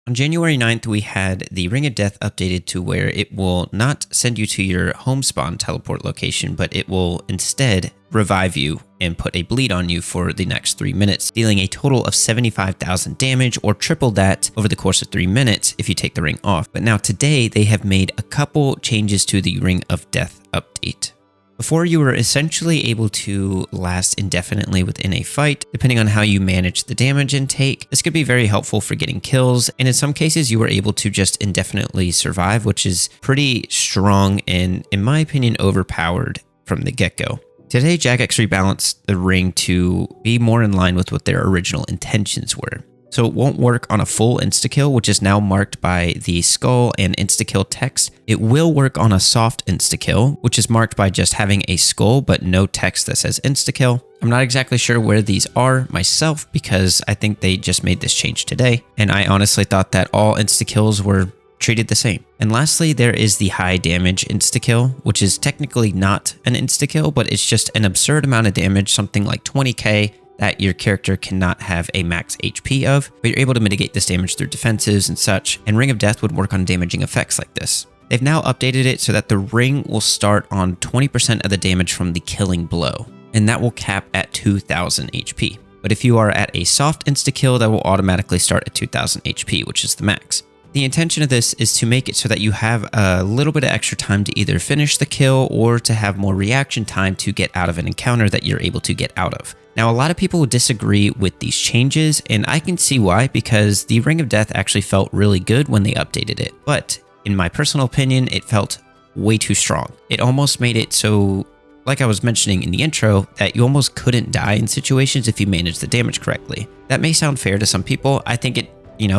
On January 9th, we had the Ring of Death updated to where it will not send you to your home spawn teleport location, but it will instead revive you and put a bleed on you for the next 3 minutes, dealing a total of 75,000 damage or triple that over the course of 3 minutes if you take the ring off. But now today, they have made a couple changes to the Ring of Death update. Before, you were essentially able to last indefinitely within a fight, depending on how you manage the damage intake. This could be very helpful for getting kills, and in some cases you were able to just indefinitely survive, which is pretty strong and, in my opinion, overpowered from the get-go. Today, Jagex rebalanced the ring to be more in line with what their original intentions were. So it won't work on a full insta-kill, which is now marked by the skull and insta-kill text. It will work on a soft insta-kill, which is marked by just having a skull but no text that says insta-kill. I'm not exactly sure where these are myself because I think they just made this change today, and I honestly thought that all insta-kills were treated the same. And lastly, there is the high damage insta-kill, which is technically not an insta-kill, but it's just an absurd amount of damage, something like 20k, that your character cannot have a max HP of, but you're able to mitigate this damage through defenses and such, and Ring of Death would work on damaging effects like this. They've now updated it so that the ring will start on 20% of the damage from the killing blow, and that will cap at 2000 HP. But if you are at a soft insta-kill, that will automatically start at 2000 HP, which is the max. The intention of this is to make it so that you have a little bit of extra time to either finish the kill or to have more reaction time to get out of an encounter that you're able to get out of. Now, a lot of people would disagree with these changes, and I can see why, because the Ring of Death actually felt really good when they updated it. But in my personal opinion, it felt way too strong. It almost made it so, like I was mentioning in the intro, that you almost couldn't die in situations if you managed the damage correctly. That may sound fair to some people. I think it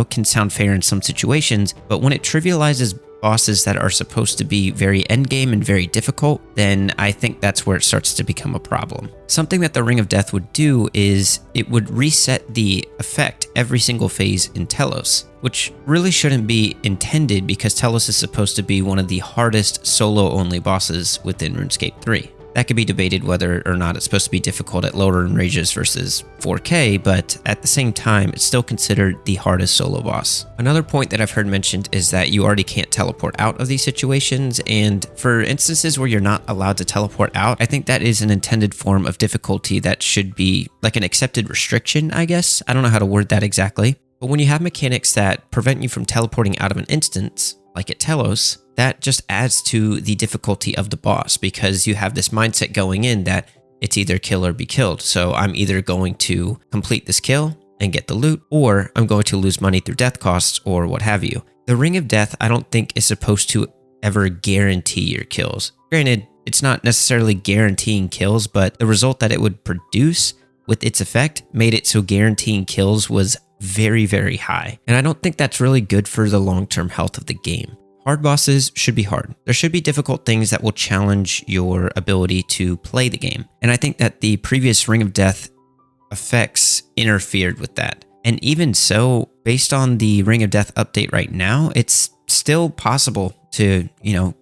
can sound fair in some situations, but when it trivializes bosses that are supposed to be very endgame and very difficult, then I think that's where it starts to become a problem. Something that the Ring of Death would do is it would reset the effect every single phase in Telos, which really shouldn't be intended because Telos is supposed to be one of the hardest solo-only bosses within RuneScape 3. That could be debated whether or not it's supposed to be difficult at lower ranges versus 4K, but at the same time, it's still considered the hardest solo boss. Another point that I've heard mentioned is that you already can't teleport out of these situations, and for instances where you're not allowed to teleport out, I think that is an intended form of difficulty that should be like an accepted restriction, I guess. I don't know how to word that exactly. But when you have mechanics that prevent you from teleporting out of an instance, like at Telos, that just adds to the difficulty of the boss because you have this mindset going in that it's either kill or be killed. So I'm either going to complete this kill and get the loot, or I'm going to lose money through death costs or what have you. The Ring of Death, I don't think is supposed to ever guarantee your kills. Granted, it's not necessarily guaranteeing kills, but the result that it would produce with its effect made it so guaranteeing kills was very, very high. And I don't think that's really good for the long-term health of the game. Hard bosses should be hard. There should be difficult things that will challenge your ability to play the game. And I think that the previous Ring of Death effects interfered with that. And even so, based on the Ring of Death update right now, it's still possible to,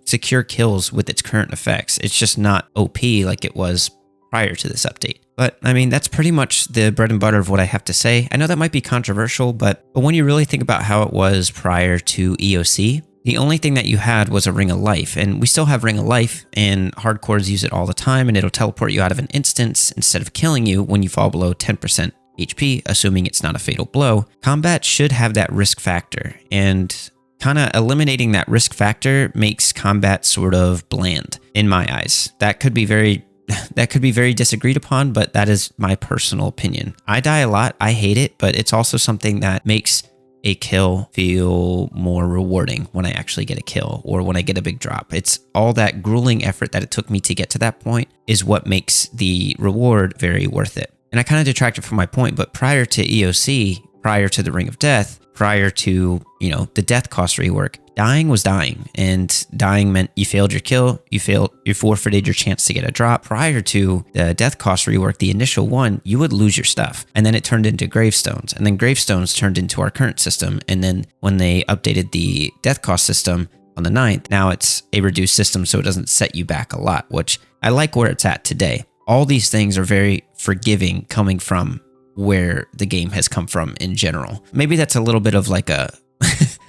secure kills with its current effects. It's just not OP like it was prior to this update. But I mean, that's pretty much the bread and butter of what I have to say. I know that might be controversial, but when you really think about how it was prior to EOC, the only thing that you had was a Ring of Life, and we still have Ring of Life, and hardcores use it all the time, and it'll teleport you out of an instance instead of killing you when you fall below 10% HP, assuming it's not a fatal blow. Combat should have that risk factor, and kind of eliminating that risk factor makes combat sort of bland, in my eyes. That could be very disagreed upon, but that is my personal opinion. I die a lot, I hate it, but it's also something that makes a kill feel more rewarding when I actually get a kill or when I get a big drop. It's all that grueling effort that it took me to get to that point is what makes the reward very worth it. And I kind of detracted from my point, but prior to EOC, prior to the Ring of Death, prior to, the death cost rework, dying was dying, and dying meant you failed your kill, you forfeited your chance to get a drop. Prior to the death cost rework, the initial one, you would lose your stuff, and then it turned into gravestones, and then gravestones turned into our current system, and then when they updated the death cost system on the 9th, now it's a reduced system, so it doesn't set you back a lot, which I like where it's at today. All these things are very forgiving coming from where the game has come from in general. Maybe that's a little bit of like a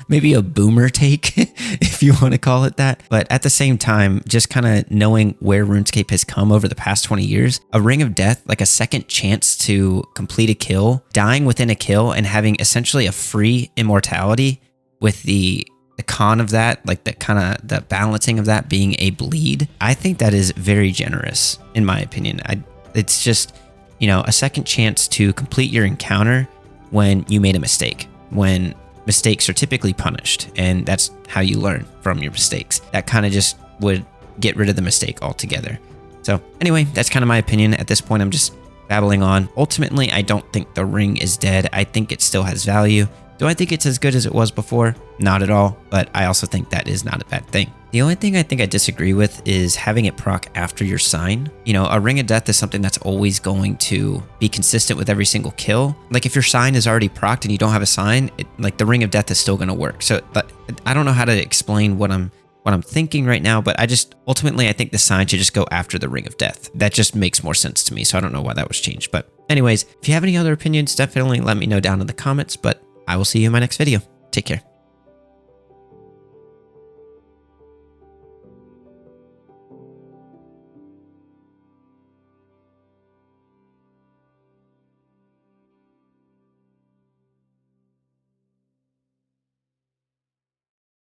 maybe a boomer take, if you want to call it that. But at the same time, just kind of knowing where RuneScape has come over the past 20 years, a Ring of Death, like a second chance to complete a kill, dying within a kill, and having essentially a free immortality with the con of that, like the balancing of that being a bleed. I think that is very generous, in my opinion. It's just, a second chance to complete your encounter when you made a mistake, when mistakes are typically punished, and that's how you learn from your mistakes. That kind of just would get rid of the mistake altogether. So anyway, that's kind of my opinion. At this point, I'm just babbling on. Ultimately, I don't think the ring is dead. I think it still has value. Do I think it's as good as it was before? Not at all, but I also think that is not a bad thing. The only thing I think I disagree with is having it proc after your sign. A Ring of Death is something that's always going to be consistent with every single kill. Like if your sign is already procced and you don't have a sign, like the Ring of Death is still going to work. So but I don't know how to explain what I'm thinking right now, but ultimately I think the sign should just go after the Ring of Death. That just makes more sense to me. So I don't know why that was changed. But anyways, if you have any other opinions, definitely let me know down in the comments, but I will see you in my next video. Take care.